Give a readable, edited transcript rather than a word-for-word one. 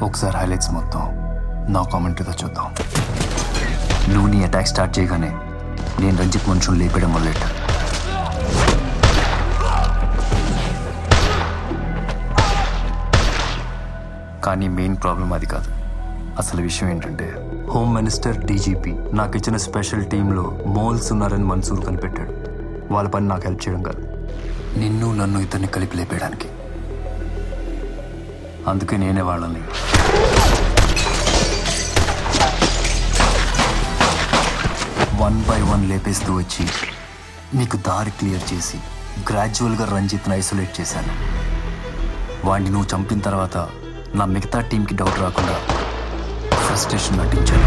ఒకసారి హైలైట్స్ మొత్తం నా కామెంటరీతో చూద్దాం. నువ్వు నీ అటాక్ స్టార్ట్ చేయగానే నేను రంజిత్ మనుషులు లేపేయడం మొదలెట్టా. కానీ మెయిన్ ప్రాబ్లం అది కాదు. అసలు విషయం ఏంటంటే హోమ్ మినిస్టర్, డీజీపీ నాకు ఇచ్చిన స్పెషల్ టీంలో మోల్స్ ఉన్నారని మన్సూర్ కనిపెట్టాడు. వాళ్ళ పని నాకు హెల్ప్ చేయడం కాదు, నన్ను ఇద్దరిని కలిపి లేపేయడానికి. అందుకే నేనే వాళ్ళని 1 by 1 లేపేస్తూ వచ్చి నీకు దారి క్లియర్ చేసి గ్రాడ్యువల్గా రంజిత్ని ఐసోలేట్ చేశాను. వాడిని నువ్వు చంపిన తర్వాత నా మిగతా టీంకి డౌట్ రాకుండా ఫ్రస్ట్రేషన్ నటించాను.